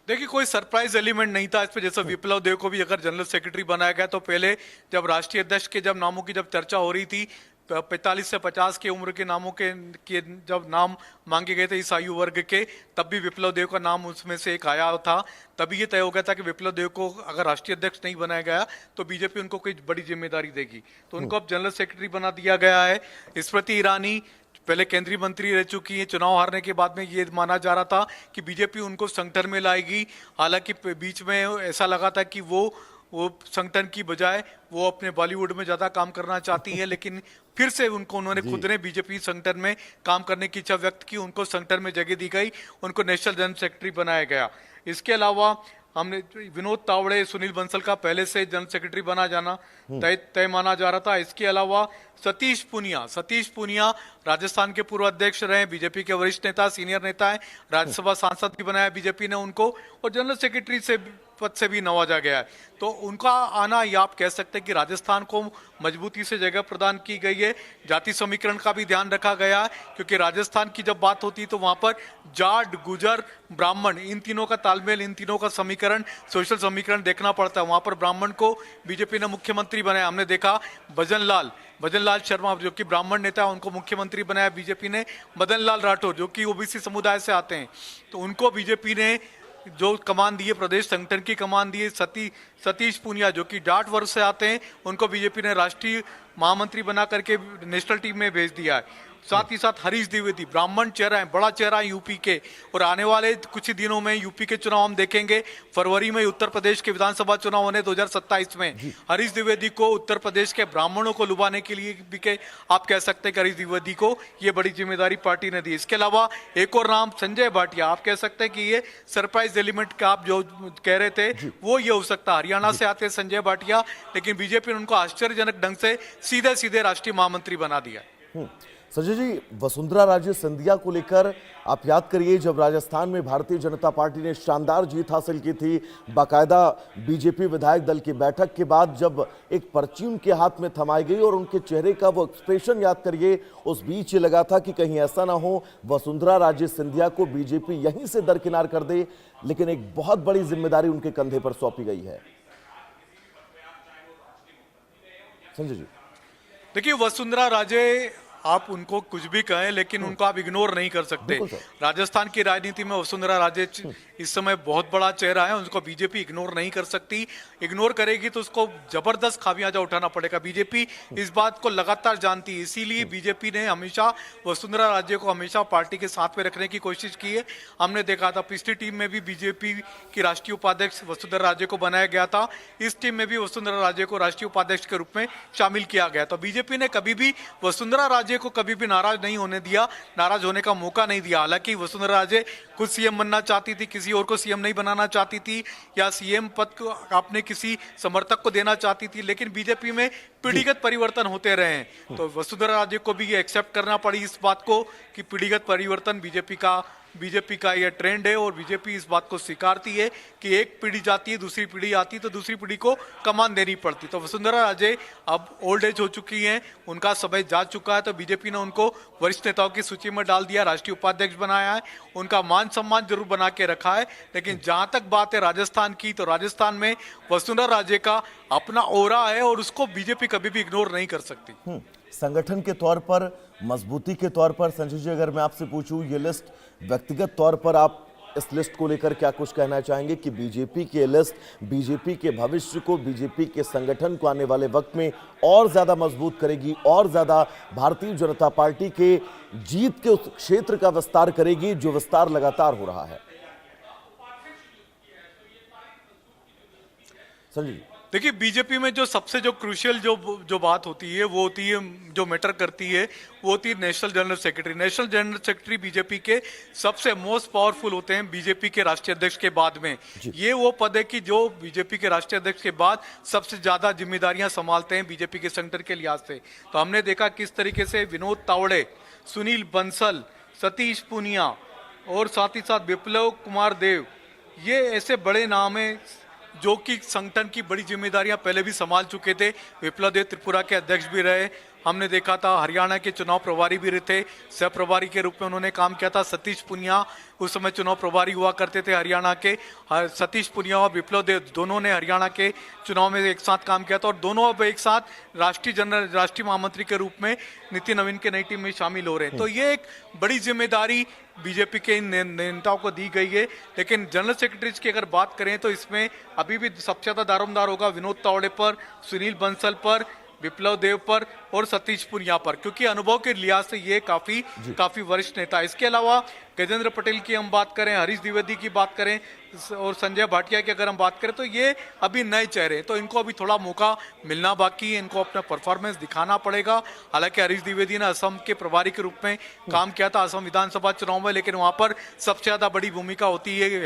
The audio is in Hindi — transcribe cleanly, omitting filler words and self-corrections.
देखिए, कोई सरप्राइज एलिमेंट नहीं था इसमें। जैसे विप्लव देव को भी अगर जनरल सेक्रेटरी बनाया गया, तो पहले जब राष्ट्रीय अध्यक्ष के जब नामों की जब चर्चा हो रही थी, 45 से 50 की उम्र के नामों के जब नाम मांगे गए थे इस आयु वर्ग के, तब भी विप्लव देव का नाम उसमें से एक आया था। तभी ये तय हो गया था कि विप्लव देव को अगर राष्ट्रीय अध्यक्ष नहीं बनाया गया तो बीजेपी उनको कोई बड़ी जिम्मेदारी देगी, तो उनको अब जनरल सेक्रेटरी बना दिया गया है। स्मृति ईरानी पहले केंद्रीय मंत्री रह चुकी है। चुनाव हारने के बाद में ये माना जा रहा था कि बीजेपी उनको संगठन में लाएगी। हालांकि बीच में ऐसा लगा था कि वो संगठन की बजाय वो अपने बॉलीवुड में ज्यादा काम करना चाहती है, लेकिन फिर से उन्होंने खुद ने बीजेपी संगठन में काम करने की इच्छा व्यक्त की। उनको संगठन में जगह दी गई, उनको नेशनल जनरल सेक्रेटरी बनाया गया। इसके अलावा हमने विनोद तावड़े, सुनील बंसल का पहले से जनरल सेक्रेटरी बना जाना तय माना जा रहा था। इसके अलावा सतीश पूनिया राजस्थान के पूर्व अध्यक्ष रहे, बीजेपी के वरिष्ठ नेता, सीनियर नेता है, राज्यसभा सांसद भी बनाया बीजेपी ने उनको, और जनरल सेक्रेटरी से पद से भी नवाजा गया है। तो उनका आना, ये आप कह सकते हैं कि राजस्थान को मजबूती से जगह प्रदान की गई है। जाति समीकरण का भी ध्यान रखा गया है, क्योंकि राजस्थान की जब बात होती है तो वहां पर जाट, गुजर, ब्राह्मण, इन तीनों का तालमेल, इन तीनों का समीकरण, सोशल समीकरण देखना पड़ता है। वहां पर ब्राह्मण को बीजेपी ने मुख्यमंत्री बनाया। हमने देखा भजन लाल शर्मा जो कि ब्राह्मण नेता है, उनको मुख्यमंत्री बनाया बीजेपी ने। मदन लाल राठौर जो कि ओबीसी समुदाय से आते हैं, तो उनको बीजेपी ने जो कमान दी है, प्रदेश संगठन की कमान दी है। सतीश पूनिया जो कि जाट वर्ग से आते हैं, उनको बीजेपी ने राष्ट्रीय महामंत्री बना करके नेशनल टीम में भेज दिया है। साथ ही साथ हरीश द्विवेदी, ब्राह्मण चेहरा है, बड़ा चेहरा है यूपी के, और आने वाले कुछ ही दिनों में यूपी के चुनाव हम देखेंगे। फरवरी में उत्तर प्रदेश के विधानसभा चुनाव होने 2027 में। हरीश द्विवेदी को उत्तर प्रदेश के ब्राह्मणों को लुभाने के लिए भी के आप कह सकते हैं कि हरीश द्विवेदी को ये बड़ी जिम्मेदारी पार्टी ने दी। इसके अलावा एक और नाम संजय भाटिया, आप कह सकते हैं कि ये सरप्राइज एलिमेंट का आप जो कह रहे थे वो ये हो सकता है। हरियाणा से आते संजय भाटिया, लेकिन बीजेपी ने उनको आश्चर्यजनक ढंग से सीधे राष्ट्रीय महामंत्री बना दिया। संजय जी, वसुंधरा राजे सिंधिया को लेकर आप याद करिए, जब राजस्थान में भारतीय जनता पार्टी ने शानदार जीत हासिल की थी, बाकायदा बीजेपी विधायक दल की बैठक के बाद जब एक पर्ची उनके हाथ में थमाई गई और उनके चेहरे का वो एक्सप्रेशन याद करिए, उस बीच ये लगा था कि कहीं ऐसा ना हो वसुंधरा राजे सिंधिया को बीजेपी यहीं से दरकिनार कर दे, लेकिन एक बहुत बड़ी जिम्मेदारी उनके कंधे पर सौंपी गई है। संजय जी, देखिए, वसुंधरा राजे, आप उनको कुछ भी कहें, लेकिन उनको आप इग्नोर नहीं कर सकते। राजस्थान की राजनीति में वसुंधरा राजे इस समय बहुत बड़ा चेहरा है, उसको बीजेपी इग्नोर नहीं कर सकती। इग्नोर करेगी तो उसको जबरदस्त खामियाजा उठाना पड़ेगा। बीजेपी इस बात को लगातार जानती है, इसीलिए बीजेपी ने हमेशा वसुंधरा राजे को हमेशा पार्टी के साथ में रखने की कोशिश की है। हमने देखा था पिछली टीम में भी बीजेपी की राष्ट्रीय उपाध्यक्ष वसुंधरा राजे को बनाया गया था, इस टीम में भी वसुंधरा राजे को राष्ट्रीय उपाध्यक्ष के रूप में शामिल किया गया। तो बीजेपी ने कभी भी वसुंधरा राजे को कभी भी नाराज नहीं होने दिया, नाराज होने का मौका नहीं दिया। हालांकि वसुंधरा राजे खुद सीएम बनना चाहती थी, किसी और को सीएम नहीं बनाना चाहती थी, या सीएम पद को अपने किसी समर्थक को देना चाहती थी, लेकिन बीजेपी में पीढ़ीगत परिवर्तन होते रहे हैं। तो वसुंधरा राजे को भी ये एक्सेप्ट करना पड़ी इस बात को कि पीढ़ीगत परिवर्तन बीजेपी का ये ट्रेंड है, और बीजेपी इस बात को स्वीकारती है कि एक पीढ़ी जाती है, दूसरी पीढ़ी आती है, तो दूसरी पीढ़ी को कमान देनी पड़ती। तो वसुंधरा राजे अब ओल्ड एज हो चुकी हैं, उनका समय जा चुका है, तो बीजेपी ने उनको वरिष्ठ नेताओं की सूची में डाल दिया, राष्ट्रीय उपाध्यक्ष बनाया है, उनका मान सम्मान जरूर बना के रखा है। लेकिन जहां तक बात है राजस्थान की, तो राजस्थान में वसुंधरा राजे का अपना ओरा है, और उसको बीजेपी कभी भी इग्नोर नहीं कर सकती। संगठन के तौर पर, मजबूती के तौर पर संजय जी, अगर मैं आपसे पूछूं ये लिस्ट, व्यक्तिगत तौर पर आप इस लिस्ट को लेकर क्या कुछ कहना चाहेंगे कि बीजेपी की लिस्ट बीजेपी के भविष्य को, बीजेपी के संगठन को आने वाले वक्त में और ज्यादा मजबूत करेगी, और ज्यादा भारतीय जनता पार्टी के जीत के उस क्षेत्र का विस्तार करेगी जो विस्तार लगातार हो रहा है? संजय जी, देखिए, बीजेपी में जो सबसे जो क्रूशियल जो बात होती है, वो होती है, जो मैटर करती है, वो होती है national general secretary. National general secretary BJP के सबसे मोस्ट पावरफुल होते हैं बीजेपी के राष्ट्रीय अध्यक्ष के बाद में। ये वो पद है कि जो बीजेपी के राष्ट्रीय अध्यक्ष के बाद सबसे ज्यादा जिम्मेदारियां संभालते हैं बीजेपी के संगठन के लिहाज से। तो हमने देखा किस तरीके से विनोद तावड़े, सुनील बंसल, सतीश पूनिया और साथ ही साथ विप्लव कुमार देव, ये ऐसे बड़े नाम हैं जो कि संगठन की बड़ी जिम्मेदारियां पहले भी संभाल चुके थे। विप्लव देव त्रिपुरा के अध्यक्ष भी रहे, हमने देखा था हरियाणा के चुनाव प्रभारी भी थे, सह प्रभारी के रूप में उन्होंने काम किया था। सतीश पुनिया उस समय चुनाव प्रभारी हुआ करते थे हरियाणा के। सतीश पुनिया और विप्लव देव दोनों ने हरियाणा के चुनाव में एक साथ काम किया था और दोनों अब एक साथ राष्ट्रीय महामंत्री के रूप में नितिन नवीन के नई टीम में शामिल हो रहे हैं। तो ये एक बड़ी जिम्मेदारी बीजेपी के नेताओं को दी गई है। लेकिन जनरल सेक्रेटरीज की अगर बात करें तो इसमें अभी भी सबसे ज्यादा दारोमदार होगा विनोद तावड़े पर, सुनील बंसल पर, विप्लव देव पर और सतीश पुनिया पर, क्योंकि अनुभव के लिहाज से ये काफी वरिष्ठ नेता। इसके अलावा गजेंद्र पटेल की हम बात करें, हरीश द्विवेदी की बात करें और संजय भाटिया की अगर हम बात करें तो ये अभी नए चेहरे, तो इनको अभी थोड़ा मौका मिलना बाकी है, इनको अपना परफॉर्मेंस दिखाना पड़ेगा। हालांकि हरीश द्विवेदी ने असम के प्रभारी के रूप में काम किया था असम विधानसभा चुनाव में, लेकिन वहां पर सबसे ज्यादा बड़ी भूमिका होती है